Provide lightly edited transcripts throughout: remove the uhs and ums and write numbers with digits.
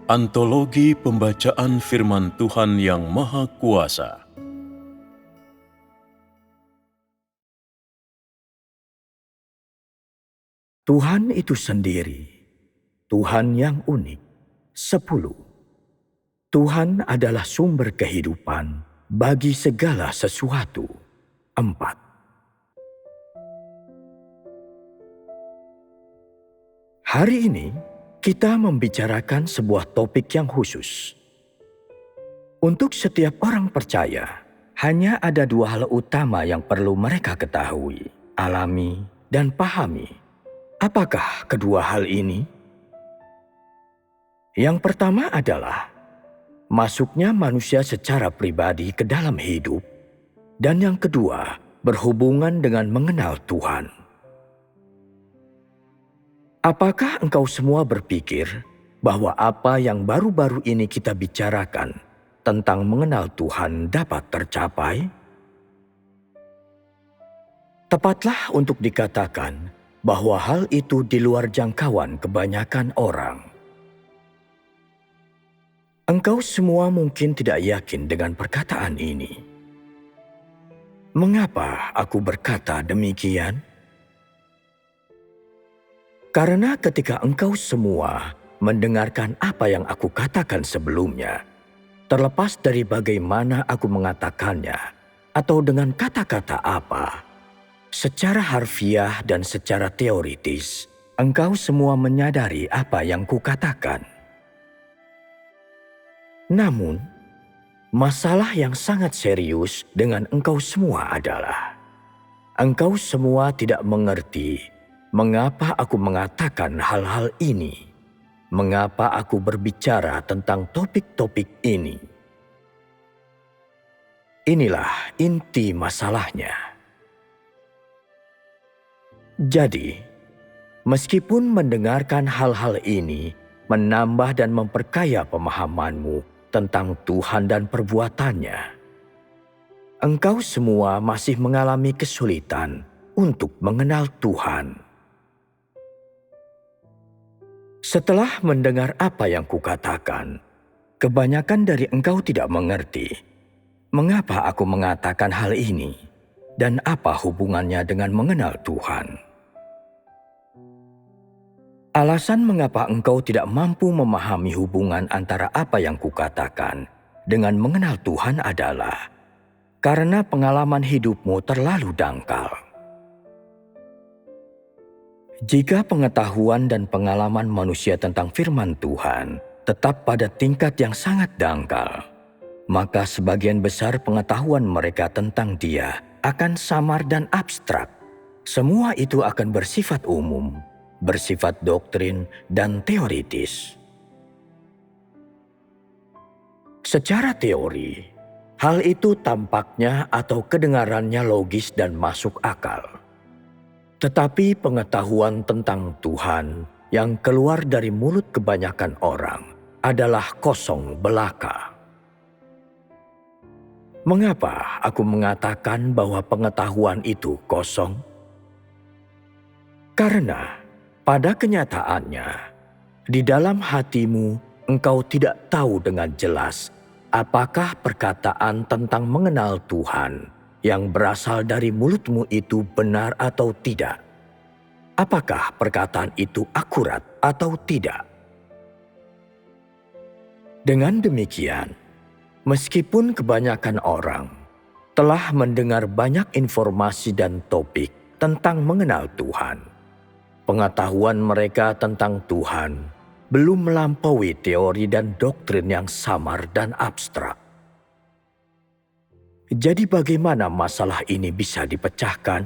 Antologi Pembacaan Firman Tuhan yang Maha Kuasa. Tuhan itu sendiri, Tuhan yang unik. 10. Tuhan adalah sumber kehidupan bagi segala sesuatu. 4. Hari ini, kita membicarakan sebuah topik yang khusus. Untuk setiap orang percaya, hanya ada dua hal utama yang perlu mereka ketahui, alami, dan pahami. Apakah kedua hal ini? Yang pertama adalah masuknya manusia secara pribadi ke dalam hidup, dan yang kedua berhubungan dengan mengenal Tuhan. Apakah engkau semua berpikir bahwa apa yang baru-baru ini kita bicarakan tentang mengenal Tuhan dapat tercapai? Tepatlah untuk dikatakan bahwa hal itu di luar jangkauan kebanyakan orang. Engkau semua mungkin tidak yakin dengan perkataan ini. Mengapa aku berkata demikian? Karena ketika engkau semua mendengarkan apa yang aku katakan sebelumnya, terlepas dari bagaimana aku mengatakannya atau dengan kata-kata apa, secara harfiah dan secara teoritis, engkau semua menyadari apa yang kukatakan. Namun, masalah yang sangat serius dengan engkau semua adalah engkau semua tidak mengerti mengapa aku mengatakan hal-hal ini, mengapa aku berbicara tentang topik-topik ini. Inilah inti masalahnya. Jadi, meskipun mendengarkan hal-hal ini menambah dan memperkaya pemahamanmu tentang Tuhan dan perbuatannya, engkau semua masih mengalami kesulitan untuk mengenal Tuhan. Setelah mendengar apa yang kukatakan, kebanyakan dari engkau tidak mengerti mengapa aku mengatakan hal ini dan apa hubungannya dengan mengenal Tuhan. Alasan mengapa engkau tidak mampu memahami hubungan antara apa yang kukatakan dengan mengenal Tuhan adalah karena pengalaman hidupmu terlalu dangkal. Jika pengetahuan dan pengalaman manusia tentang firman Tuhan tetap pada tingkat yang sangat dangkal, maka sebagian besar pengetahuan mereka tentang Dia akan samar dan abstrak. Semua itu akan bersifat umum, bersifat doktrin dan teoritis. Secara teori, hal itu tampaknya atau kedengarannya logis dan masuk akal. Tetapi pengetahuan tentang Tuhan yang keluar dari mulut kebanyakan orang adalah kosong belaka. Mengapa aku mengatakan bahwa pengetahuan itu kosong? Karena pada kenyataannya, di dalam hatimu engkau tidak tahu dengan jelas apakah perkataan tentang mengenal Tuhan yang berasal dari mulutmu itu benar atau tidak. Apakah perkataan itu akurat atau tidak? Dengan demikian, meskipun kebanyakan orang telah mendengar banyak informasi dan topik tentang mengenal Tuhan, pengetahuan mereka tentang Tuhan belum melampaui teori dan doktrin yang samar dan abstrak. Jadi bagaimana masalah ini bisa dipecahkan?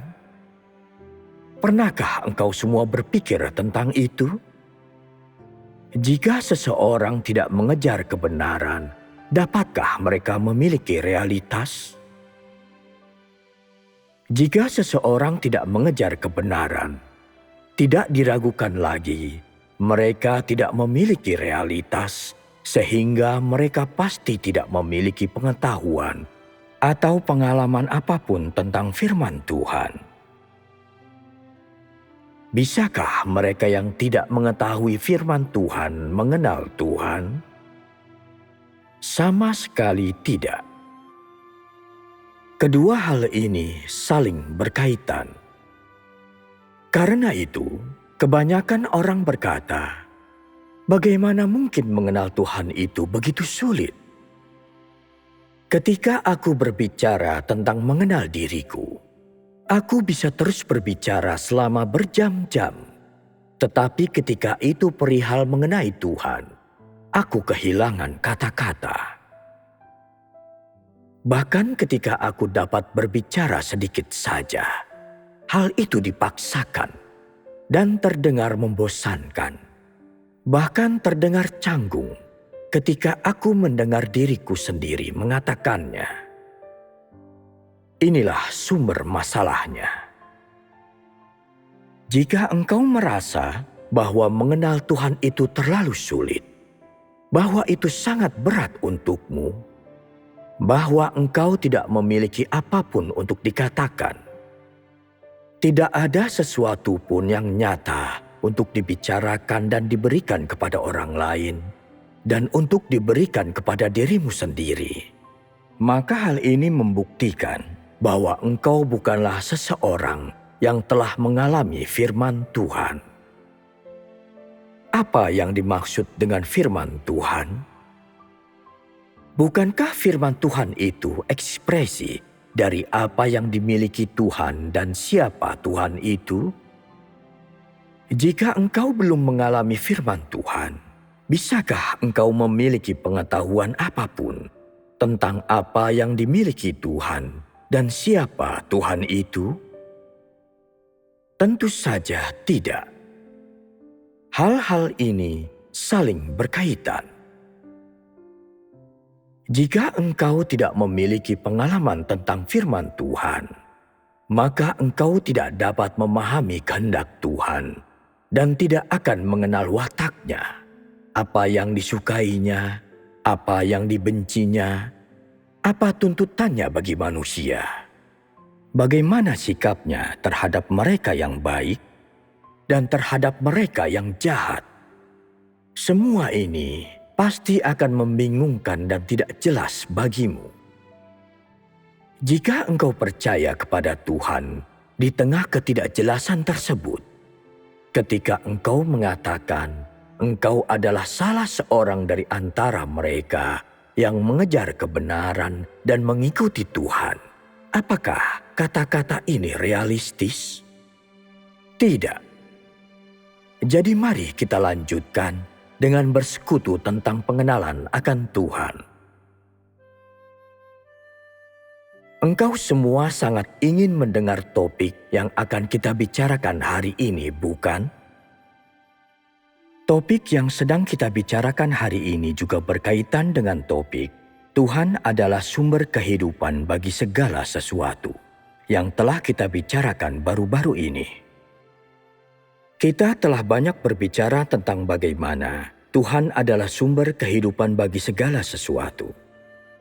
Pernahkah engkau semua berpikir tentang itu? Jika seseorang tidak mengejar kebenaran, dapatkah mereka memiliki realitas? Jika seseorang tidak mengejar kebenaran, tidak diragukan lagi, mereka tidak memiliki realitas, sehingga mereka pasti tidak memiliki pengetahuan atau pengalaman apapun tentang firman Tuhan. Bisakah mereka yang tidak mengetahui firman Tuhan mengenal Tuhan? Sama sekali tidak. Kedua hal ini saling berkaitan. Karena itu, kebanyakan orang berkata, bagaimana mungkin mengenal Tuhan itu begitu sulit? Ketika aku berbicara tentang mengenal diriku, aku bisa terus berbicara selama berjam-jam. Tetapi ketika itu perihal mengenai Tuhan, aku kehilangan kata-kata. Bahkan ketika aku dapat berbicara sedikit saja, hal itu dipaksakan dan terdengar membosankan. Bahkan terdengar canggung ketika aku mendengar diriku sendiri mengatakannya. Inilah sumber masalahnya. Jika engkau merasa bahwa mengenal Tuhan itu terlalu sulit, bahwa itu sangat berat untukmu, bahwa engkau tidak memiliki apapun untuk dikatakan, tidak ada sesuatu pun yang nyata untuk dibicarakan dan diberikan kepada orang lain, dan untuk diberikan kepada dirimu sendiri, maka hal ini membuktikan bahwa engkau bukanlah seseorang yang telah mengalami firman Tuhan. Apa yang dimaksud dengan firman Tuhan? Bukankah firman Tuhan itu ekspresi dari apa yang dimiliki Tuhan dan siapa Tuhan itu? Jika engkau belum mengalami firman Tuhan, bisakah engkau memiliki pengetahuan apapun tentang apa yang dimiliki Tuhan dan siapa Tuhan itu? Tentu saja tidak. Hal-hal ini saling berkaitan. Jika engkau tidak memiliki pengalaman tentang firman Tuhan, maka engkau tidak dapat memahami kehendak Tuhan dan tidak akan mengenal wataknya, apa yang disukainya, apa yang dibencinya, apa tuntutannya bagi manusia, bagaimana sikapnya terhadap mereka yang baik dan terhadap mereka yang jahat. Semua ini pasti akan membingungkan dan tidak jelas bagimu. Jika engkau percaya kepada Tuhan di tengah ketidakjelasan tersebut, ketika engkau mengatakan engkau adalah salah seorang dari antara mereka yang mengejar kebenaran dan mengikuti Tuhan, apakah kata-kata ini realistis? Tidak. Jadi mari kita lanjutkan dengan bersekutu tentang pengenalan akan Tuhan. Engkau semua sangat ingin mendengar topik yang akan kita bicarakan hari ini, bukan? Topik yang sedang kita bicarakan hari ini juga berkaitan dengan topik Tuhan adalah sumber kehidupan bagi segala sesuatu yang telah kita bicarakan baru-baru ini. Kita telah banyak berbicara tentang bagaimana Tuhan adalah sumber kehidupan bagi segala sesuatu,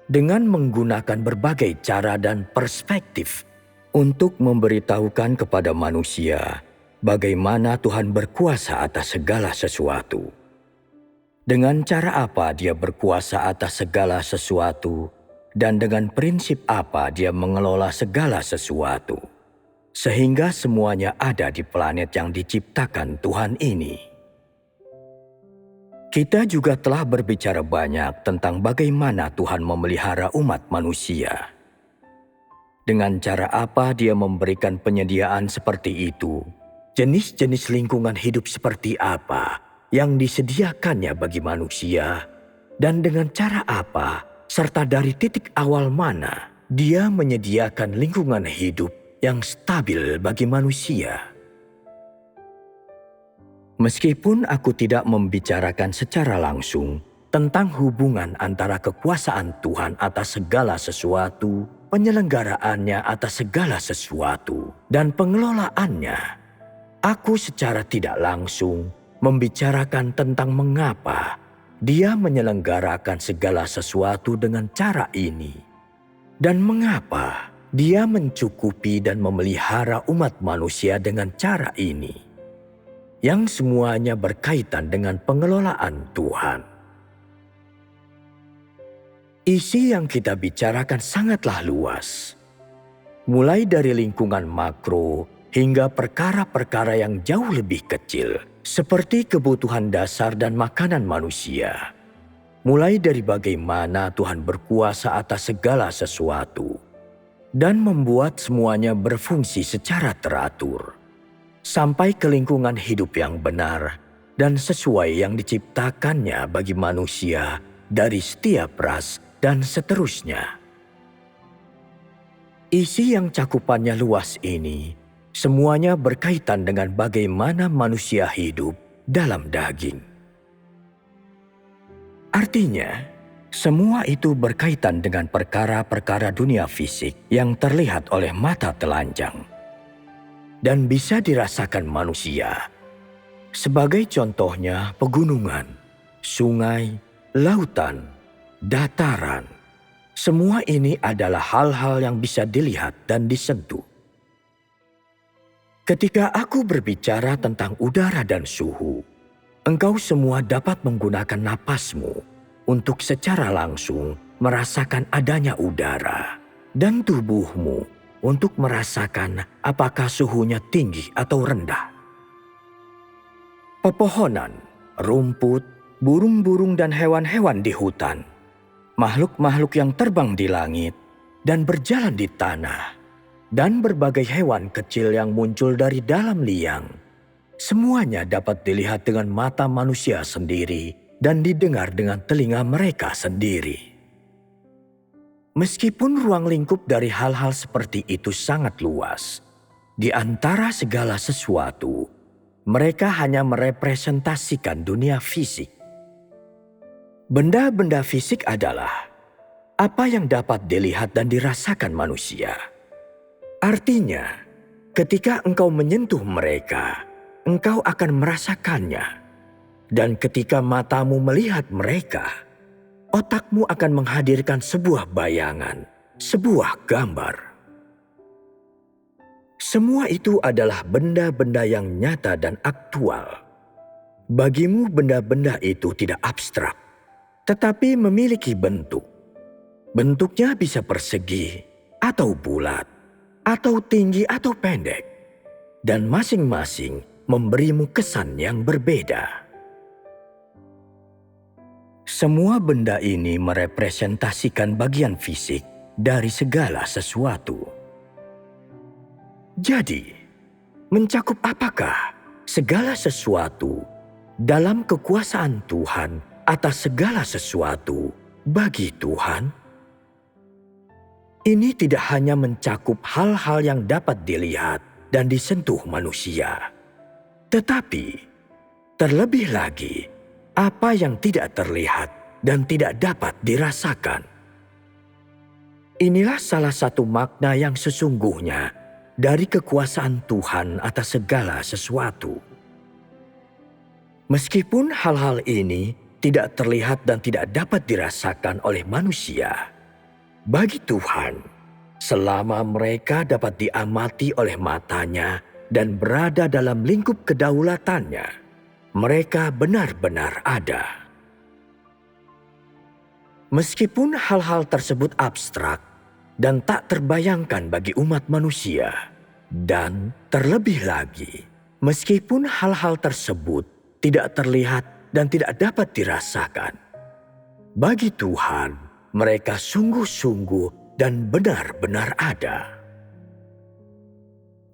dengan menggunakan berbagai cara dan perspektif untuk memberitahukan kepada manusia bagaimana Tuhan berkuasa atas segala sesuatu. Dengan cara apa Dia berkuasa atas segala sesuatu, dan dengan prinsip apa Dia mengelola segala sesuatu, sehingga semuanya ada di planet yang diciptakan Tuhan ini. Kita juga telah berbicara banyak tentang bagaimana Tuhan memelihara umat manusia. Dengan cara apa Dia memberikan penyediaan seperti itu, jenis-jenis lingkungan hidup seperti apa yang disediakannya bagi manusia, dan dengan cara apa serta dari titik awal mana Dia menyediakan lingkungan hidup yang stabil bagi manusia. Meskipun aku tidak membicarakan secara langsung tentang hubungan antara kekuasaan Tuhan atas segala sesuatu, penyelenggaraannya atas segala sesuatu, dan pengelolaannya, aku secara tidak langsung membicarakan tentang mengapa Dia menyelenggarakan segala sesuatu dengan cara ini, dan mengapa Dia mencukupi dan memelihara umat manusia dengan cara ini, yang semuanya berkaitan dengan pengelolaan Tuhan. Isi yang kita bicarakan sangatlah luas. Mulai dari lingkungan makro hingga perkara-perkara yang jauh lebih kecil, seperti kebutuhan dasar dan makanan manusia. Mulai dari bagaimana Tuhan berkuasa atas segala sesuatu dan membuat semuanya berfungsi secara teratur, sampai ke lingkungan hidup yang benar dan sesuai yang diciptakannya bagi manusia dari setiap ras dan seterusnya. Isi yang cakupannya luas ini semuanya berkaitan dengan bagaimana manusia hidup dalam daging. Artinya, semua itu berkaitan dengan perkara-perkara dunia fisik yang terlihat oleh mata telanjang dan bisa dirasakan manusia. Sebagai contohnya pegunungan, sungai, lautan, dataran. Semua ini adalah hal-hal yang bisa dilihat dan disentuh. Ketika aku berbicara tentang udara dan suhu, engkau semua dapat menggunakan napasmu untuk secara langsung merasakan adanya udara, dan tubuhmu untuk merasakan apakah suhunya tinggi atau rendah. Pepohonan, rumput, burung-burung dan hewan-hewan di hutan, makhluk-makhluk yang terbang di langit dan berjalan di tanah, dan berbagai hewan kecil yang muncul dari dalam liang, semuanya dapat dilihat dengan mata manusia sendiri dan didengar dengan telinga mereka sendiri. Meskipun ruang lingkup dari hal-hal seperti itu sangat luas, di antara segala sesuatu, mereka hanya merepresentasikan dunia fisik. Benda-benda fisik adalah apa yang dapat dilihat dan dirasakan manusia. Artinya, ketika engkau menyentuh mereka, engkau akan merasakannya. Dan ketika matamu melihat mereka, otakmu akan menghadirkan sebuah bayangan, sebuah gambar. Semua itu adalah benda-benda yang nyata dan aktual. Bagimu benda-benda itu tidak abstrak, tetapi memiliki bentuk. Bentuknya bisa persegi atau bulat, atau tinggi atau pendek, dan masing-masing memberimu kesan yang berbeda. Semua benda ini merepresentasikan bagian fisik dari segala sesuatu. Jadi, mencakup apakah segala sesuatu dalam kekuasaan Tuhan atas segala sesuatu bagi Tuhan? Ini tidak hanya mencakup hal-hal yang dapat dilihat dan disentuh manusia, tetapi terlebih lagi apa yang tidak terlihat dan tidak dapat dirasakan. Inilah salah satu makna yang sesungguhnya dari kekuasaan Tuhan atas segala sesuatu. Meskipun hal-hal ini tidak terlihat dan tidak dapat dirasakan oleh manusia, bagi Tuhan, selama mereka dapat diamati oleh matanya dan berada dalam lingkup kedaulatannya, mereka benar-benar ada. Meskipun hal-hal tersebut abstrak dan tak terbayangkan bagi umat manusia, dan terlebih lagi, meskipun hal-hal tersebut tidak terlihat dan tidak dapat dirasakan, bagi Tuhan, mereka sungguh-sungguh dan benar-benar ada.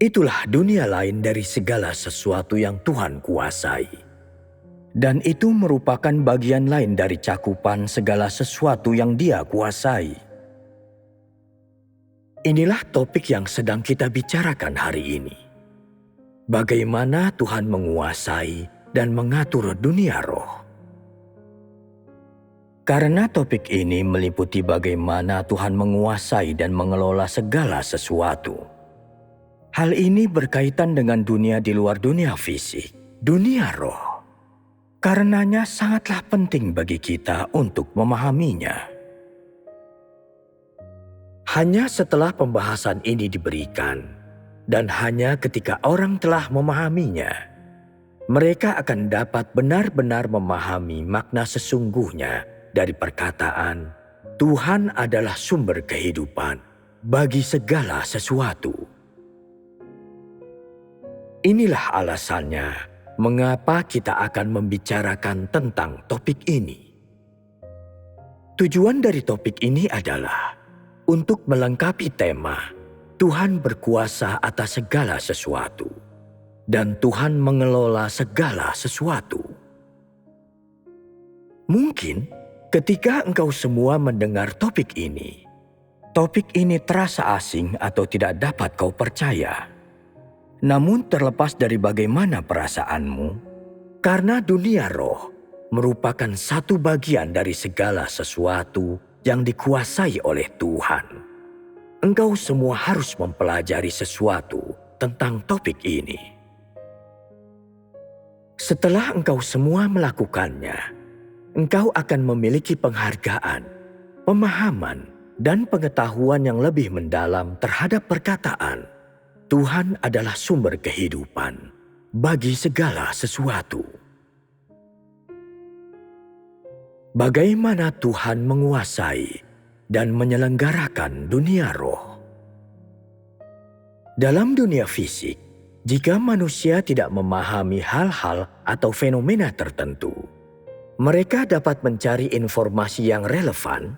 Itulah dunia lain dari segala sesuatu yang Tuhan kuasai. Dan itu merupakan bagian lain dari cakupan segala sesuatu yang Dia kuasai. Inilah topik yang sedang kita bicarakan hari ini. Bagaimana Tuhan menguasai dan mengatur dunia roh. Karena topik ini meliputi bagaimana Tuhan menguasai dan mengelola segala sesuatu. Hal ini berkaitan dengan dunia di luar dunia fisik, dunia roh. Karenanya sangatlah penting bagi kita untuk memahaminya. Hanya setelah pembahasan ini diberikan, dan hanya ketika orang telah memahaminya, mereka akan dapat benar-benar memahami makna sesungguhnya dari perkataan Tuhan adalah sumber kehidupan bagi segala sesuatu. Inilah alasannya mengapa kita akan membicarakan tentang topik ini. Tujuan dari topik ini adalah untuk melengkapi tema Tuhan berkuasa atas segala sesuatu dan Tuhan mengelola segala sesuatu. Mungkin ketika engkau semua mendengar topik ini terasa asing atau tidak dapat kau percaya. Namun terlepas dari bagaimana perasaanmu, karena dunia roh merupakan satu bagian dari segala sesuatu yang dikuasai oleh Tuhan. Engkau semua harus mempelajari sesuatu tentang topik ini. Setelah engkau semua melakukannya, engkau akan memiliki penghargaan, pemahaman, dan pengetahuan yang lebih mendalam terhadap perkataan Tuhan adalah sumber kehidupan bagi segala sesuatu. Bagaimana Tuhan menguasai dan menyelenggarakan dunia roh? Dalam dunia fisik, jika manusia tidak memahami hal-hal atau fenomena tertentu, mereka dapat mencari informasi yang relevan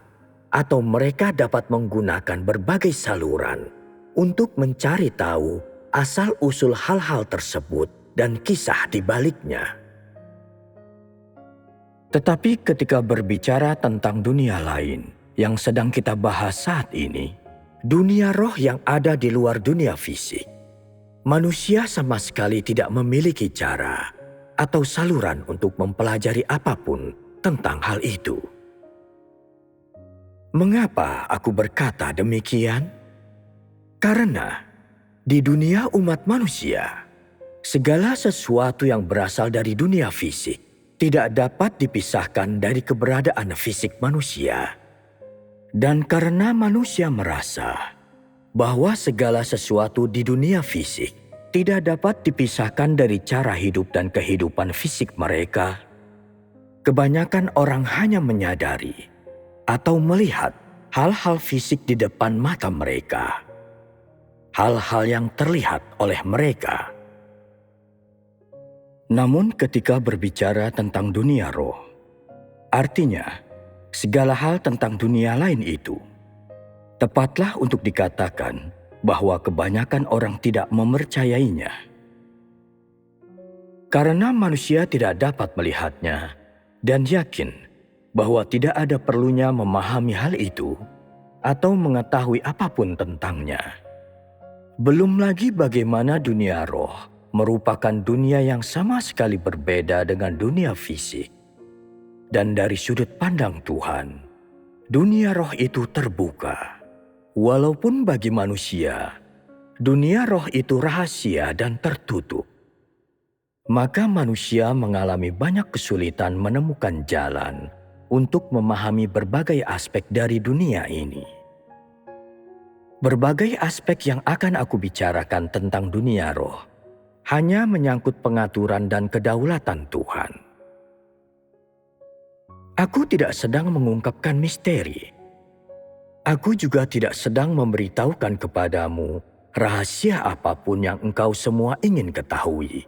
atau mereka dapat menggunakan berbagai saluran untuk mencari tahu asal-usul hal-hal tersebut dan kisah di baliknya. Tetapi ketika berbicara tentang dunia lain yang sedang kita bahas saat ini, dunia roh yang ada di luar dunia fisik, manusia sama sekali tidak memiliki cara atau saluran untuk mempelajari apapun tentang hal itu. Mengapa aku berkata demikian? Karena di dunia umat manusia, segala sesuatu yang berasal dari dunia fisik tidak dapat dipisahkan dari keberadaan fisik manusia. Dan karena manusia merasa bahwa segala sesuatu di dunia fisik tidak dapat dipisahkan dari cara hidup dan kehidupan fisik mereka, kebanyakan orang hanya menyadari atau melihat hal-hal fisik di depan mata mereka, hal-hal yang terlihat oleh mereka. Namun ketika berbicara tentang dunia roh, artinya segala hal tentang dunia lain itu, tepatlah untuk dikatakan bahwa kebanyakan orang tidak mempercayainya. Karena manusia tidak dapat melihatnya dan yakin bahwa tidak ada perlunya memahami hal itu atau mengetahui apapun tentangnya. Belum lagi bagaimana dunia roh merupakan dunia yang sama sekali berbeda dengan dunia fisik. Dan dari sudut pandang Tuhan, dunia roh itu terbuka. Walaupun bagi manusia, dunia roh itu rahasia dan tertutup. Maka manusia mengalami banyak kesulitan menemukan jalan untuk memahami berbagai aspek dari dunia ini. Berbagai aspek yang akan aku bicarakan tentang dunia roh hanya menyangkut pengaturan dan kedaulatan Tuhan. Aku tidak sedang mengungkapkan misteri. Aku juga tidak sedang memberitahukan kepadamu rahasia apapun yang engkau semua ingin ketahui.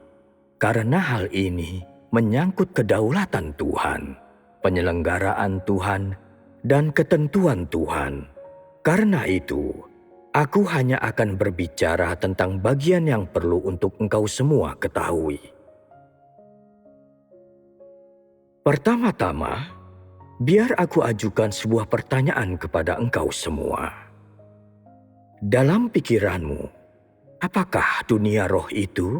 Karena hal ini menyangkut kedaulatan Tuhan, penyelenggaraan Tuhan, dan ketentuan Tuhan. Karena itu, aku hanya akan berbicara tentang bagian yang perlu untuk engkau semua ketahui. Pertama-tama, biar aku ajukan sebuah pertanyaan kepada engkau semua. Dalam pikiranmu, apakah dunia roh itu?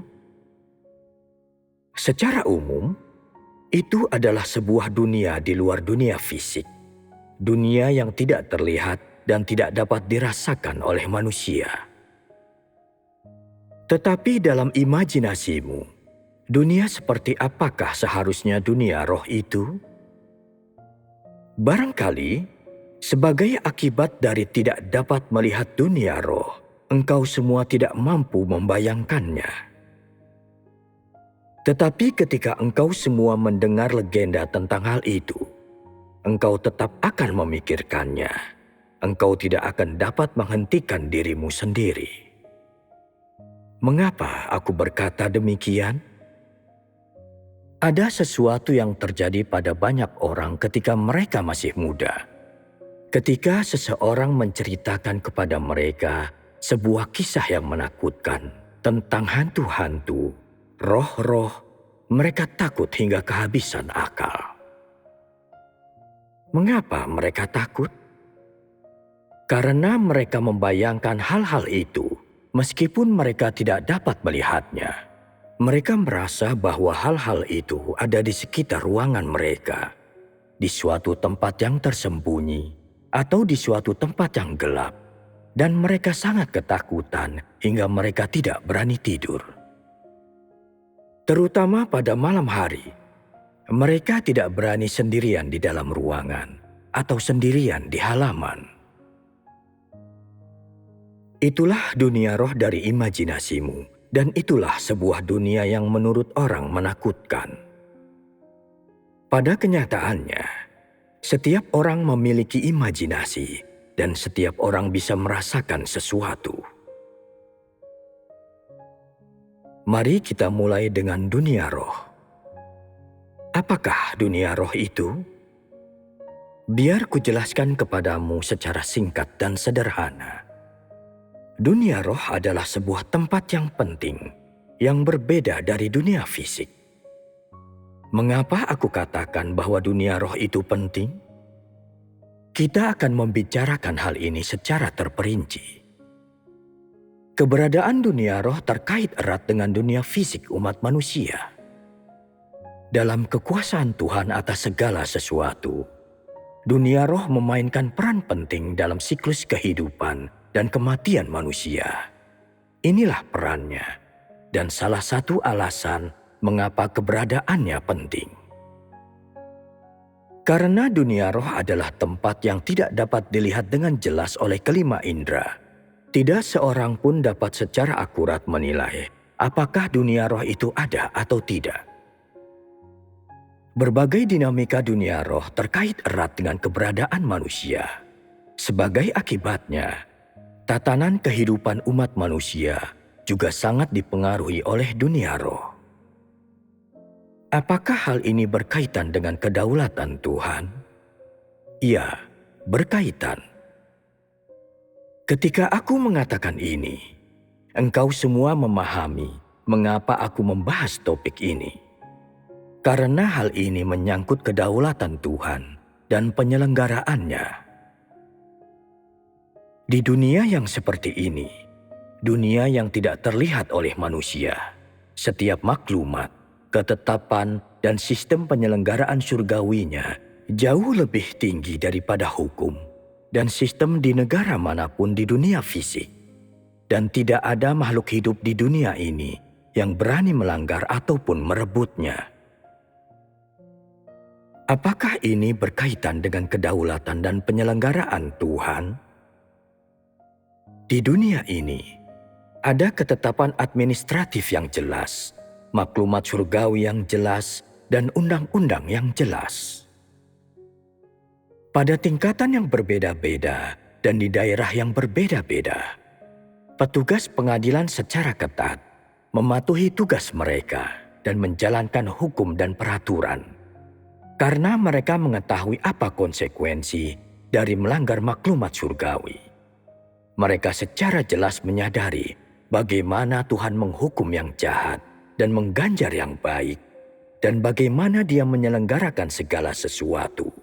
Secara umum, itu adalah sebuah dunia di luar dunia fisik. Dunia yang tidak terlihat dan tidak dapat dirasakan oleh manusia. Tetapi dalam imajinasimu, dunia seperti apakah seharusnya dunia roh itu? Barangkali, sebagai akibat dari tidak dapat melihat dunia roh, engkau semua tidak mampu membayangkannya. Tetapi ketika engkau semua mendengar legenda tentang hal itu, engkau tetap akan memikirkannya. Engkau tidak akan dapat menghentikan dirimu sendiri. Mengapa aku berkata demikian? Ada sesuatu yang terjadi pada banyak orang ketika mereka masih muda. Ketika seseorang menceritakan kepada mereka sebuah kisah yang menakutkan tentang hantu-hantu, roh-roh, mereka takut hingga kehabisan akal. Mengapa mereka takut? Karena mereka membayangkan hal-hal itu meskipun mereka tidak dapat melihatnya. Mereka merasa bahwa hal-hal itu ada di sekitar ruangan mereka, di suatu tempat yang tersembunyi, atau di suatu tempat yang gelap, dan mereka sangat ketakutan hingga mereka tidak berani tidur. Terutama pada malam hari, mereka tidak berani sendirian di dalam ruangan atau sendirian di halaman. Itulah dunia roh dari imajinasimu. Dan itulah sebuah dunia yang menurut orang menakutkan. Pada kenyataannya, setiap orang memiliki imajinasi dan setiap orang bisa merasakan sesuatu. Mari kita mulai dengan dunia roh. Apakah dunia roh itu? Biar kujelaskan kepadamu secara singkat dan sederhana. Dunia roh adalah sebuah tempat yang penting, yang berbeda dari dunia fisik. Mengapa aku katakan bahwa dunia roh itu penting? Kita akan membicarakan hal ini secara terperinci. Keberadaan dunia roh terkait erat dengan dunia fisik umat manusia. Dalam kekuasaan Tuhan atas segala sesuatu, dunia roh memainkan peran penting dalam siklus kehidupan dan kematian manusia. Inilah perannya, dan salah satu alasan mengapa keberadaannya penting. Karena dunia roh adalah tempat yang tidak dapat dilihat dengan jelas oleh kelima indera, tidak seorang pun dapat secara akurat menilai apakah dunia roh itu ada atau tidak. Berbagai dinamika dunia roh terkait erat dengan keberadaan manusia. Sebagai akibatnya, tatanan kehidupan umat manusia juga sangat dipengaruhi oleh dunia roh. Apakah hal ini berkaitan dengan kedaulatan Tuhan? Ya, berkaitan. Ketika aku mengatakan ini, engkau semua memahami mengapa aku membahas topik ini. Karena hal ini menyangkut kedaulatan Tuhan dan penyelenggaraannya. Di dunia yang seperti ini, dunia yang tidak terlihat oleh manusia, setiap maklumat, ketetapan, dan sistem penyelenggaraan surgawinya jauh lebih tinggi daripada hukum dan sistem di negara manapun di dunia fisik. Dan tidak ada makhluk hidup di dunia ini yang berani melanggar ataupun merebutnya. Apakah ini berkaitan dengan kedaulatan dan penyelenggaraan Tuhan? Di dunia ini, ada ketetapan administratif yang jelas, maklumat surgawi yang jelas, dan undang-undang yang jelas. Pada tingkatan yang berbeda-beda dan di daerah yang berbeda-beda, petugas pengadilan secara ketat mematuhi tugas mereka dan menjalankan hukum dan peraturan. Karena mereka mengetahui apa konsekuensi dari melanggar maklumat surgawi. Mereka secara jelas menyadari bagaimana Tuhan menghukum yang jahat dan mengganjar yang baik, dan bagaimana Dia menyelenggarakan segala sesuatu.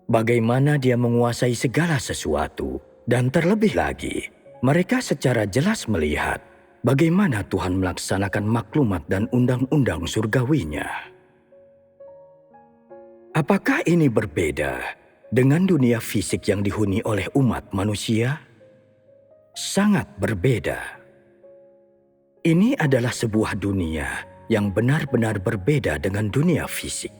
Bagaimana Dia menguasai segala sesuatu, dan terlebih lagi, mereka secara jelas melihat bagaimana Tuhan melaksanakan maklumat dan undang-undang surgawinya. Apakah ini berbeda dengan dunia fisik yang dihuni oleh umat manusia? Sangat berbeda. Ini adalah sebuah dunia yang benar-benar berbeda dengan dunia fisik.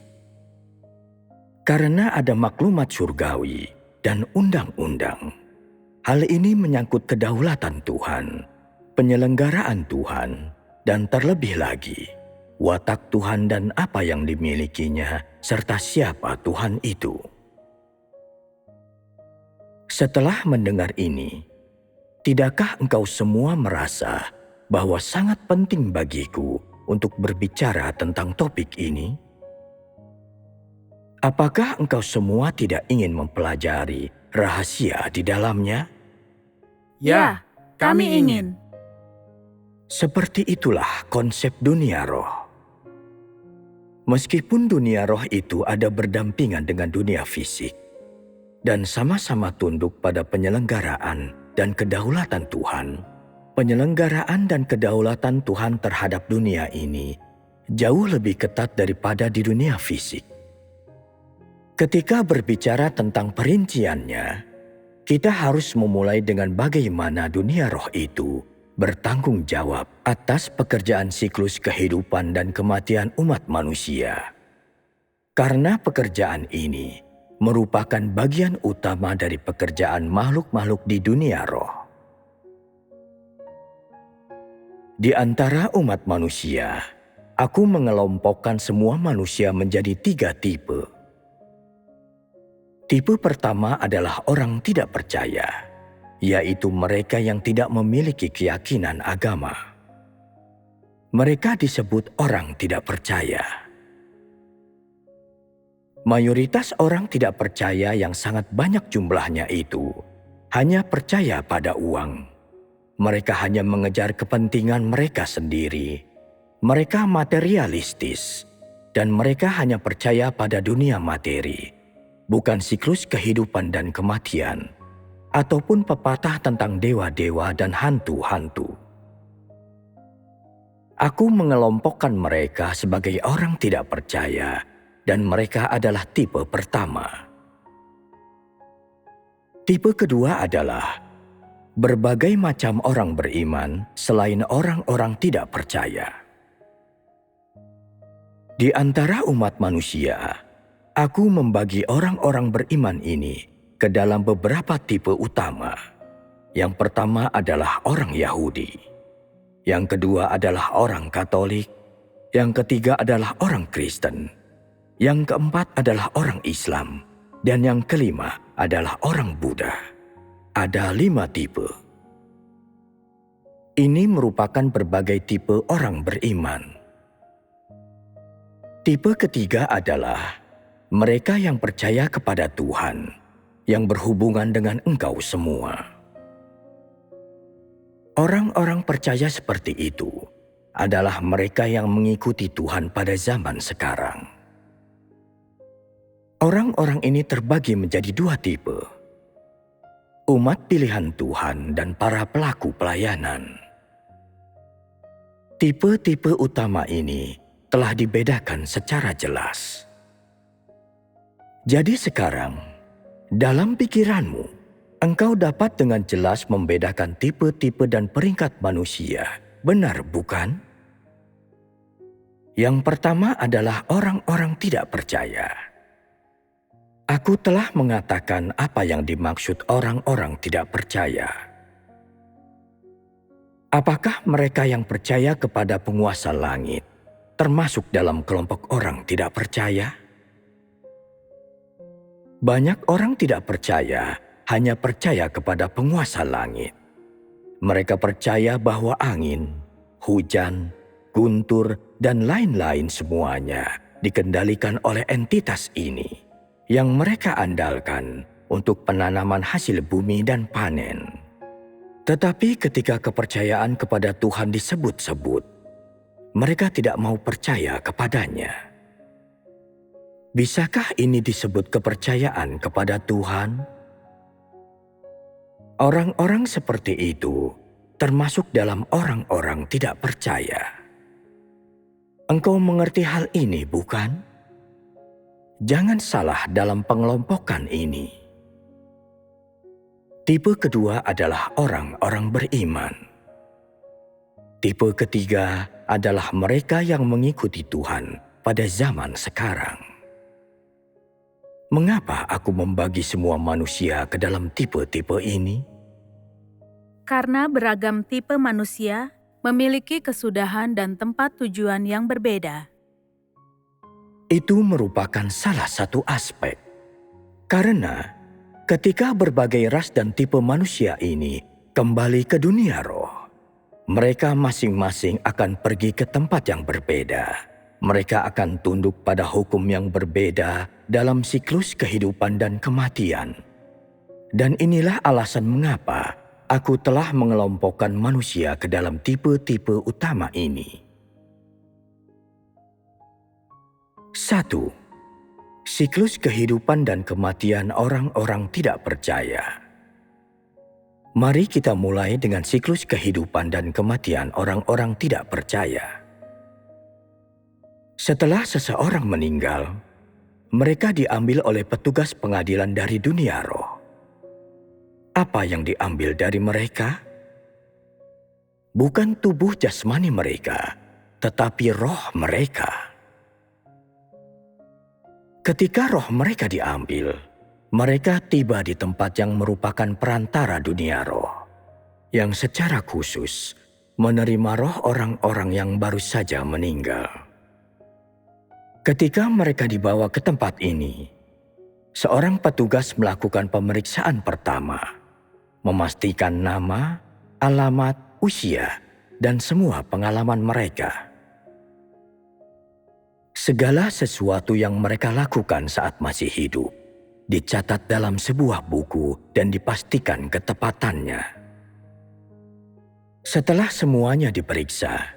Karena ada maklumat surgawi dan undang-undang. Hal ini menyangkut kedaulatan Tuhan, penyelenggaraan Tuhan, dan terlebih lagi, watak Tuhan dan apa yang dimilikinya, serta siapa Tuhan itu. Setelah mendengar ini, tidakkah engkau semua merasa bahwa sangat penting bagiku untuk berbicara tentang topik ini? Apakah engkau semua tidak ingin mempelajari rahasia di dalamnya? Ya, kami ingin. Seperti itulah konsep dunia roh. Meskipun dunia roh itu ada berdampingan dengan dunia fisik dan sama-sama tunduk pada penyelenggaraan dan kedaulatan Tuhan, penyelenggaraan dan kedaulatan Tuhan terhadap dunia ini jauh lebih ketat daripada di dunia fisik. Ketika berbicara tentang perinciannya, kita harus memulai dengan bagaimana dunia roh itu bertanggung jawab atas pekerjaan siklus kehidupan dan kematian umat manusia. Karena pekerjaan ini merupakan bagian utama dari pekerjaan makhluk-makhluk di dunia roh. Di antara umat manusia, aku mengelompokkan semua manusia menjadi 3 tipe. Tipe pertama adalah orang tidak percaya, yaitu mereka yang tidak memiliki keyakinan agama. Mereka disebut orang tidak percaya. Mayoritas orang tidak percaya yang sangat banyak jumlahnya itu hanya percaya pada uang. Mereka hanya mengejar kepentingan mereka sendiri. Mereka materialistis, dan mereka hanya percaya pada dunia materi, bukan siklus kehidupan dan kematian, ataupun pepatah tentang dewa-dewa dan hantu-hantu. Aku mengelompokkan mereka sebagai orang tidak percaya, dan mereka adalah tipe pertama. Tipe kedua adalah berbagai macam orang beriman selain orang-orang tidak percaya. Di antara umat manusia, aku membagi orang-orang beriman ini ke dalam beberapa tipe utama. Yang pertama adalah orang Yahudi. Yang kedua adalah orang Katolik. Yang ketiga adalah orang Kristen. Yang keempat adalah orang Islam. Dan yang kelima adalah orang Buddha. Ada 5 tipe. Ini merupakan berbagai tipe orang beriman. Tipe ketiga adalah mereka yang percaya kepada Tuhan, yang berhubungan dengan engkau semua. Orang-orang percaya seperti itu adalah mereka yang mengikuti Tuhan pada zaman sekarang. Orang-orang ini terbagi menjadi 2 tipe. Umat pilihan Tuhan dan para pelaku pelayanan. Tipe-tipe utama ini telah dibedakan secara jelas. Jadi sekarang, dalam pikiranmu, engkau dapat dengan jelas membedakan tipe-tipe dan peringkat manusia, benar bukan? Yang pertama adalah orang-orang tidak percaya. Aku telah mengatakan apa yang dimaksud orang-orang tidak percaya. Apakah mereka yang percaya kepada penguasa langit termasuk dalam kelompok orang tidak percaya? Banyak orang tidak percaya hanya percaya kepada penguasa langit. Mereka percaya bahwa angin, hujan, guntur, dan lain-lain semuanya dikendalikan oleh entitas ini yang mereka andalkan untuk penanaman hasil bumi dan panen. Tetapi ketika kepercayaan kepada Tuhan disebut-sebut, mereka tidak mau percaya kepadanya. Bisakah ini disebut kepercayaan kepada Tuhan? Orang-orang seperti itu termasuk dalam orang-orang tidak percaya. Engkau mengerti hal ini, bukan? Jangan salah dalam pengelompokan ini. Tipe kedua adalah orang-orang beriman. Tipe ketiga adalah mereka yang mengikuti Tuhan pada zaman sekarang. Mengapa aku membagi semua manusia ke dalam tipe-tipe ini? Karena beragam tipe manusia memiliki kesudahan dan tempat tujuan yang berbeda. Itu merupakan salah satu aspek. Karena Ketika berbagai ras dan tipe manusia ini kembali ke dunia roh, mereka masing-masing akan pergi ke tempat yang berbeda. Mereka akan tunduk pada hukum yang berbeda dalam siklus kehidupan dan kematian. Dan inilah alasan mengapa aku telah mengelompokkan manusia ke dalam tipe-tipe utama ini. 1. Siklus kehidupan dan kematian orang-orang tidak percaya. Mari kita mulai dengan siklus kehidupan dan kematian orang-orang tidak percaya. Setelah seseorang meninggal, mereka diambil oleh petugas pengadilan dari dunia roh. Apa yang diambil dari mereka? Bukan tubuh jasmani mereka, tetapi roh mereka. Ketika roh mereka diambil, mereka tiba di tempat yang merupakan perantara dunia roh, yang secara khusus menerima roh orang-orang yang baru saja meninggal. Ketika mereka dibawa ke tempat ini, seorang petugas melakukan pemeriksaan pertama, memastikan nama, alamat, usia, dan semua pengalaman mereka. Segala sesuatu yang mereka lakukan saat masih hidup dicatat dalam sebuah buku dan dipastikan ketepatannya. Setelah semuanya diperiksa,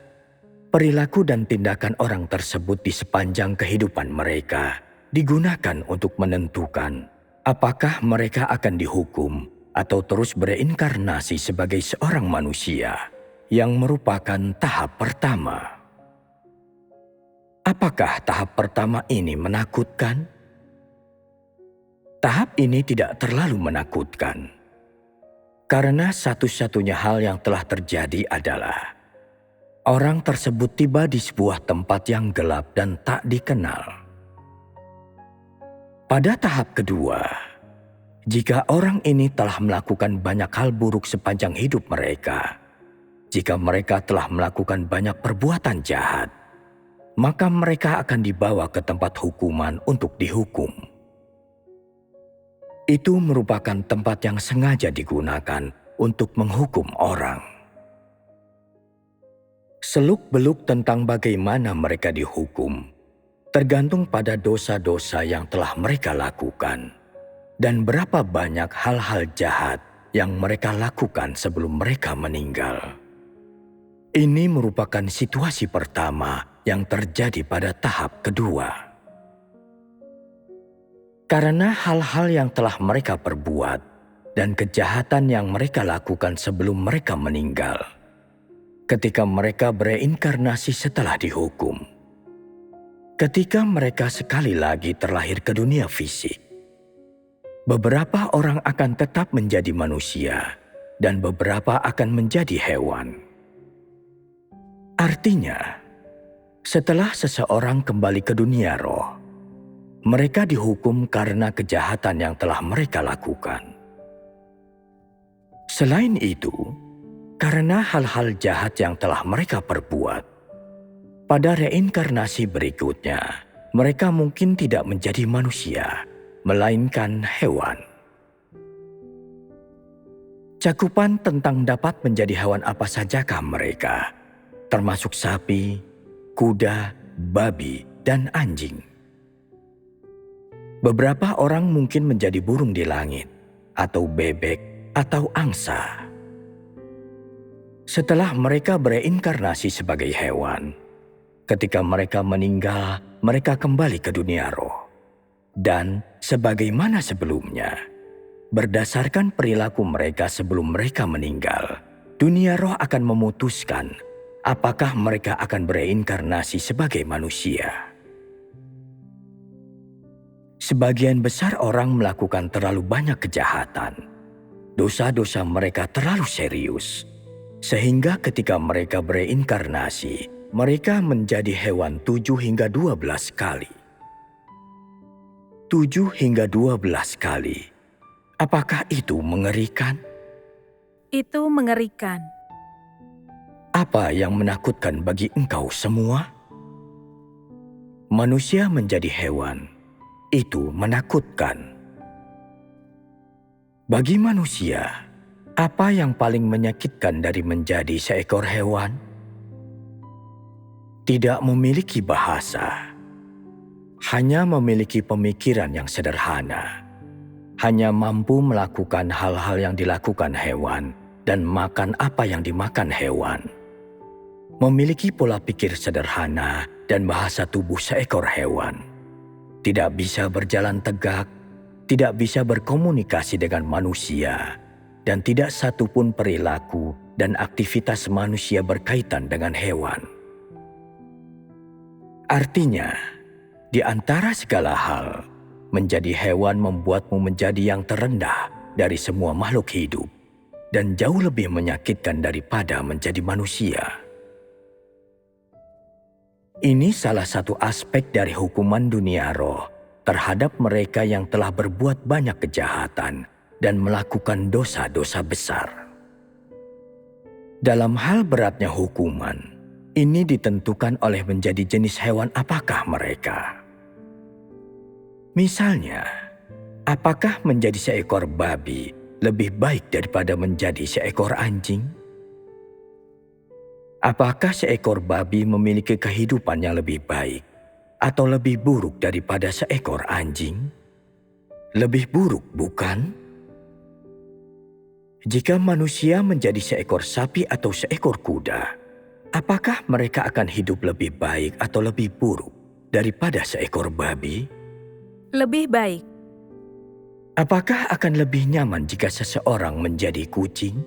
perilaku dan tindakan orang tersebut di sepanjang kehidupan mereka digunakan untuk menentukan apakah mereka akan dihukum atau terus bereinkarnasi sebagai seorang manusia, yang merupakan tahap pertama. Apakah tahap pertama ini menakutkan? Tahap ini tidak terlalu menakutkan, karena satu-satunya hal yang telah terjadi adalah orang tersebut tiba di sebuah tempat yang gelap dan tak dikenal. Pada tahap kedua, jika orang ini telah melakukan banyak hal buruk sepanjang hidup mereka, jika mereka telah melakukan banyak perbuatan jahat, maka mereka akan dibawa ke tempat hukuman untuk dihukum. Itu merupakan tempat yang sengaja digunakan untuk menghukum orang. Seluk-beluk tentang bagaimana mereka dihukum tergantung pada dosa-dosa yang telah mereka lakukan dan berapa banyak hal-hal jahat yang mereka lakukan sebelum mereka meninggal. Ini merupakan situasi pertama yang terjadi pada tahap kedua. Karena hal-hal yang telah mereka perbuat dan kejahatan yang mereka lakukan sebelum mereka meninggal, ketika mereka bereinkarnasi setelah dihukum, ketika mereka sekali lagi terlahir ke dunia fisik, beberapa orang akan tetap menjadi manusia dan beberapa akan menjadi hewan. Artinya, setelah seseorang kembali ke dunia roh, mereka dihukum karena kejahatan yang telah mereka lakukan. Selain itu, karena hal-hal jahat yang telah mereka perbuat, pada reinkarnasi berikutnya, mereka mungkin tidak menjadi manusia, melainkan hewan. Cakupan tentang dapat menjadi hewan apa sajakah mereka, termasuk sapi, kuda, babi, dan anjing. Beberapa orang mungkin menjadi burung di langit, atau bebek, atau angsa. Setelah mereka bereinkarnasi sebagai hewan, ketika mereka meninggal, mereka kembali ke dunia roh. Dan sebagaimana sebelumnya, berdasarkan perilaku mereka sebelum mereka meninggal, dunia roh akan memutuskan apakah mereka akan bereinkarnasi sebagai manusia. Sebagian besar orang melakukan terlalu banyak kejahatan. Dosa-dosa mereka terlalu serius, sehingga ketika mereka bereinkarnasi, mereka menjadi hewan 7 hingga 12 kali. 7 hingga 12 kali. Apakah itu mengerikan? Itu mengerikan. Apa yang menakutkan bagi engkau semua? Manusia menjadi hewan, itu menakutkan. Bagi manusia, apa yang paling menyakitkan dari menjadi seekor hewan? Tidak memiliki bahasa, hanya memiliki pemikiran yang sederhana, hanya mampu melakukan hal-hal yang dilakukan hewan dan makan apa yang dimakan hewan. Memiliki pola pikir sederhana dan bahasa tubuh seekor hewan. Tidak bisa berjalan tegak, tidak bisa berkomunikasi dengan manusia, dan tidak satu pun perilaku dan aktivitas manusia berkaitan dengan hewan. Artinya, di antara segala hal, menjadi hewan membuatmu menjadi yang terendah dari semua makhluk hidup dan jauh lebih menyakitkan daripada menjadi manusia. Ini salah satu aspek dari hukuman dunia roh terhadap mereka yang telah berbuat banyak kejahatan dan melakukan dosa-dosa besar. Dalam hal beratnya hukuman, ini ditentukan oleh menjadi jenis hewan apakah mereka. Misalnya, apakah menjadi seekor babi lebih baik daripada menjadi seekor anjing? Apakah seekor babi memiliki kehidupan yang lebih baik atau lebih buruk daripada seekor anjing? Lebih buruk, bukan? Jika manusia menjadi seekor sapi atau seekor kuda, apakah mereka akan hidup lebih baik atau lebih buruk daripada seekor babi? Lebih baik. Apakah akan lebih nyaman jika seseorang menjadi kucing?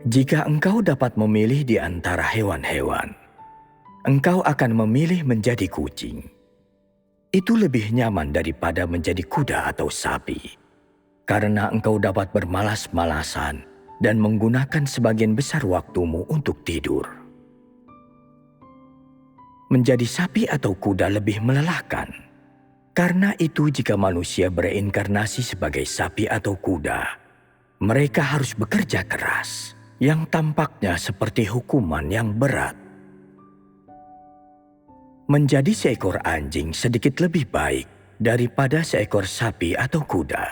Jika engkau dapat memilih di antara hewan-hewan, engkau akan memilih menjadi kucing. Itu lebih nyaman daripada menjadi kuda atau sapi, karena engkau dapat bermalas-malasan dan menggunakan sebagian besar waktumu untuk tidur. Menjadi sapi atau kuda lebih melelahkan. Karena itu jika manusia bereinkarnasi sebagai sapi atau kuda, mereka harus bekerja keras, yang tampaknya seperti hukuman yang berat. Menjadi seekor anjing sedikit lebih baik daripada seekor sapi atau kuda.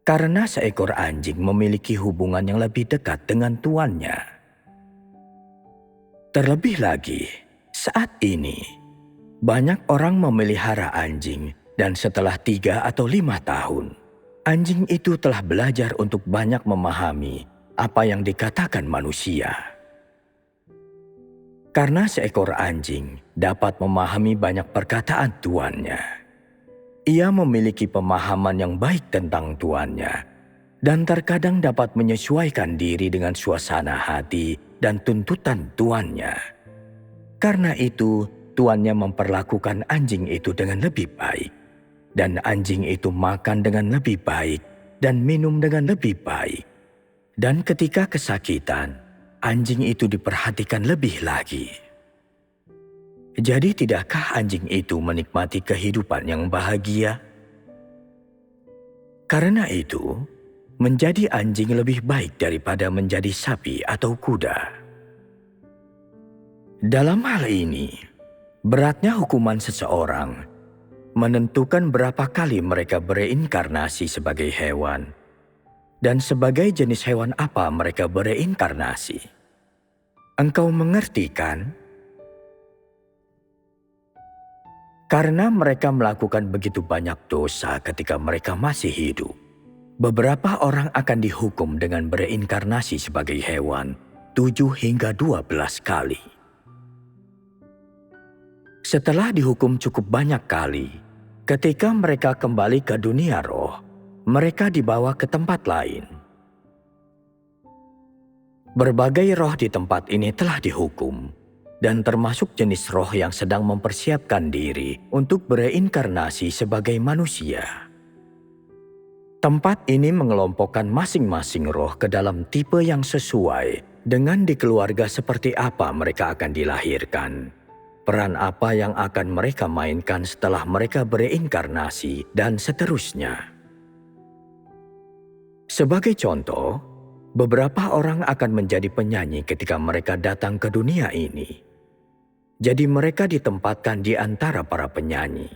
Karena seekor anjing memiliki hubungan yang lebih dekat dengan tuannya. Terlebih lagi, saat ini, banyak orang memelihara anjing dan setelah 3 atau 5 tahun, anjing itu telah belajar untuk banyak memahami apa yang dikatakan manusia. Karena seekor anjing dapat memahami banyak perkataan tuannya. Ia memiliki pemahaman yang baik tentang tuannya dan terkadang dapat menyesuaikan diri dengan suasana hati dan tuntutan tuannya. Karena itu, tuannya memperlakukan anjing itu dengan lebih baik, dan anjing itu makan dengan lebih baik dan minum dengan lebih baik. Dan ketika kesakitan, anjing itu diperhatikan lebih lagi. Jadi tidakkah anjing itu menikmati kehidupan yang bahagia? Karena itu, menjadi anjing lebih baik daripada menjadi sapi atau kuda. Dalam hal ini, beratnya hukuman seseorang menentukan berapa kali mereka bereinkarnasi sebagai hewan dan sebagai jenis hewan apa mereka bereinkarnasi. Engkau mengerti kan? Karena mereka melakukan begitu banyak dosa ketika mereka masih hidup, beberapa orang akan dihukum dengan bereinkarnasi sebagai hewan 7 hingga 12 kali. Setelah dihukum cukup banyak kali, ketika mereka kembali ke dunia roh, mereka dibawa ke tempat lain. Berbagai roh di tempat ini telah dihukum, dan termasuk jenis roh yang sedang mempersiapkan diri untuk bereinkarnasi sebagai manusia. Tempat ini mengelompokkan masing-masing roh ke dalam tipe yang sesuai dengan di keluarga seperti apa mereka akan dilahirkan, peran apa yang akan mereka mainkan setelah mereka bereinkarnasi, dan seterusnya. Sebagai contoh, beberapa orang akan menjadi penyanyi ketika mereka datang ke dunia ini. Jadi mereka ditempatkan di antara para penyanyi.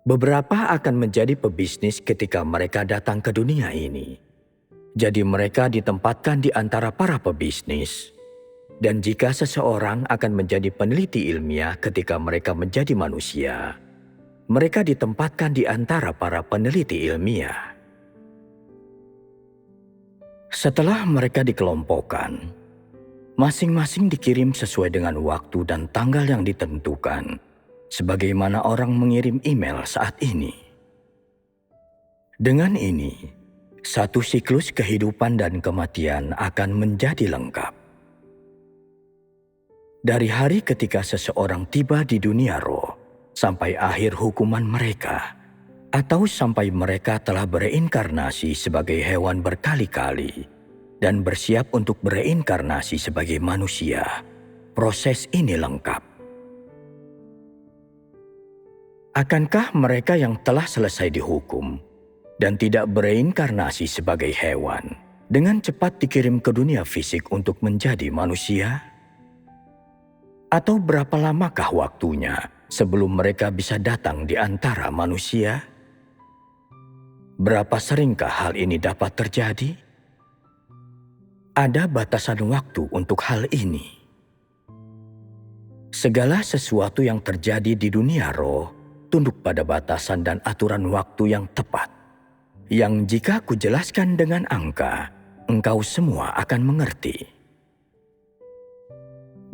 Beberapa akan menjadi pebisnis ketika mereka datang ke dunia ini. Jadi mereka ditempatkan di antara para pebisnis. Dan jika seseorang akan menjadi peneliti ilmiah ketika mereka menjadi manusia, mereka ditempatkan di antara para peneliti ilmiah. Setelah mereka dikelompokkan, masing-masing dikirim sesuai dengan waktu dan tanggal yang ditentukan, sebagaimana orang mengirim email saat ini. Dengan ini, satu siklus kehidupan dan kematian akan menjadi lengkap. Dari hari ketika seseorang tiba di dunia roh, sampai akhir hukuman mereka, atau sampai mereka telah bereinkarnasi sebagai hewan berkali-kali dan bersiap untuk bereinkarnasi sebagai manusia, proses ini lengkap. Akankah mereka yang telah selesai dihukum dan tidak bereinkarnasi sebagai hewan dengan cepat dikirim ke dunia fisik untuk menjadi manusia? Atau berapa lamakah waktunya sebelum mereka bisa datang di antara manusia? Berapa seringkah hal ini dapat terjadi? Ada batasan waktu untuk hal ini. Segala sesuatu yang terjadi di dunia roh tunduk pada batasan dan aturan waktu yang tepat, yang jika kujelaskan dengan angka, engkau semua akan mengerti.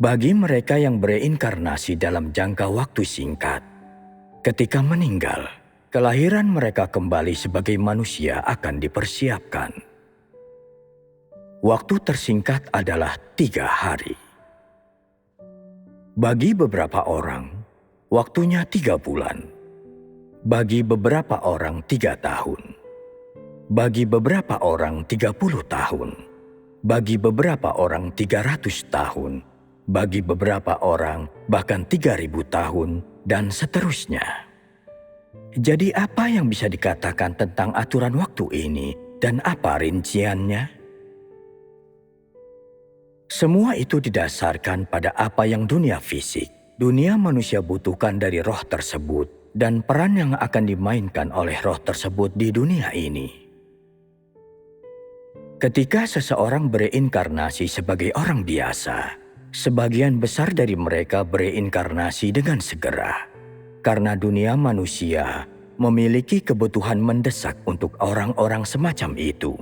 Bagi mereka yang bereinkarnasi dalam jangka waktu singkat, ketika meninggal, kelahiran mereka kembali sebagai manusia akan dipersiapkan. Waktu tersingkat adalah 3 hari. Bagi beberapa orang, waktunya 3 bulan. Bagi beberapa orang 3 tahun. Bagi beberapa orang 30 tahun. Bagi beberapa orang 300 tahun. Bagi beberapa orang bahkan 3.000 tahun dan seterusnya. Jadi apa yang bisa dikatakan tentang aturan waktu ini dan apa rinciannya? Semua itu didasarkan pada apa yang dunia fisik, dunia manusia butuhkan dari roh tersebut dan peran yang akan dimainkan oleh roh tersebut di dunia ini. Ketika seseorang bereinkarnasi sebagai orang biasa, sebagian besar dari mereka bereinkarnasi dengan segera, karena dunia manusia memiliki kebutuhan mendesak untuk orang-orang semacam itu.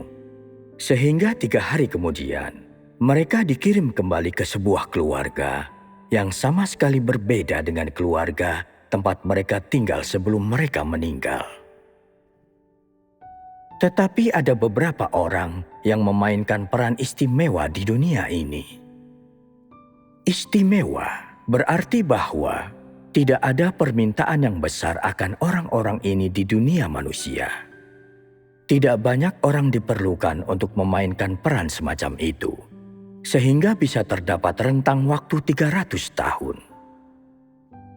Sehingga 3 hari kemudian, mereka dikirim kembali ke sebuah keluarga yang sama sekali berbeda dengan keluarga tempat mereka tinggal sebelum mereka meninggal. Tetapi ada beberapa orang yang memainkan peran istimewa di dunia ini. Istimewa berarti bahwa tidak ada permintaan yang besar akan orang-orang ini di dunia manusia. Tidak banyak orang diperlukan untuk memainkan peran semacam itu, sehingga bisa terdapat rentang waktu 300 tahun.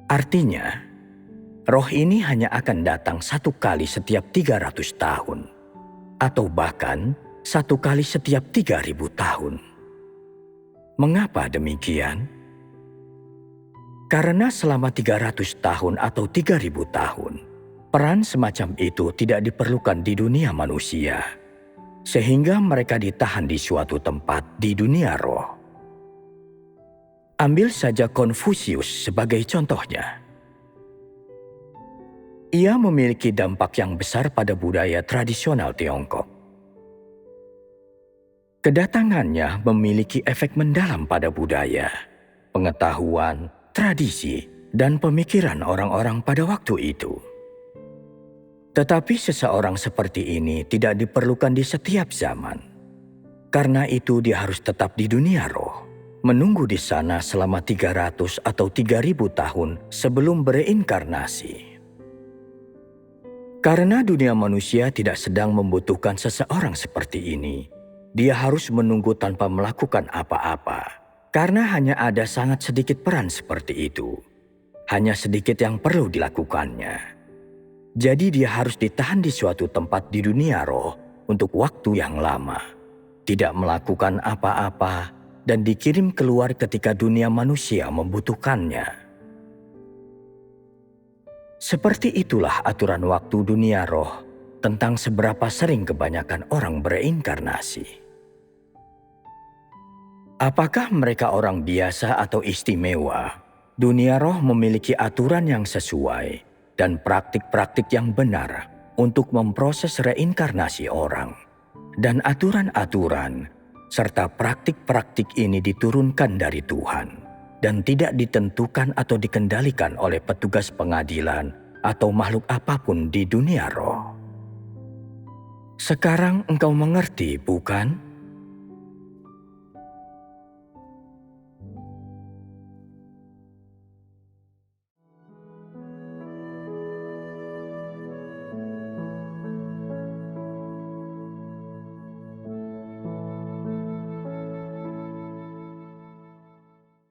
Artinya, roh ini hanya akan datang 1 kali setiap 300 tahun, atau bahkan 1 kali setiap 3.000 tahun. Mengapa demikian? Karena selama 300 tahun atau 3.000 tahun, peran semacam itu tidak diperlukan di dunia manusia, sehingga mereka ditahan di suatu tempat di dunia roh. Ambil saja Konfusius sebagai contohnya. Ia memiliki dampak yang besar pada budaya tradisional Tiongkok. Kedatangannya memiliki efek mendalam pada budaya, pengetahuan, tradisi, dan pemikiran orang-orang pada waktu itu. Tetapi seseorang seperti ini tidak diperlukan di setiap zaman. Karena itu dia harus tetap di dunia roh, menunggu di sana selama 300 atau 3.000 tahun sebelum bereinkarnasi. Karena dunia manusia tidak sedang membutuhkan seseorang seperti ini, dia harus menunggu tanpa melakukan apa-apa, karena hanya ada sangat sedikit peran seperti itu. Hanya sedikit yang perlu dilakukannya. Jadi dia harus ditahan di suatu tempat di dunia roh untuk waktu yang lama, tidak melakukan apa-apa, dan dikirim keluar ketika dunia manusia membutuhkannya. Seperti itulah aturan waktu dunia roh tentang seberapa sering kebanyakan orang bereinkarnasi. Apakah mereka orang biasa atau istimewa? Dunia roh memiliki aturan yang sesuai dan praktik-praktik yang benar untuk memproses reinkarnasi orang. Dan aturan-aturan serta praktik-praktik ini diturunkan dari Tuhan dan tidak ditentukan atau dikendalikan oleh petugas pengadilan atau makhluk apapun di dunia roh. Sekarang engkau mengerti, bukan?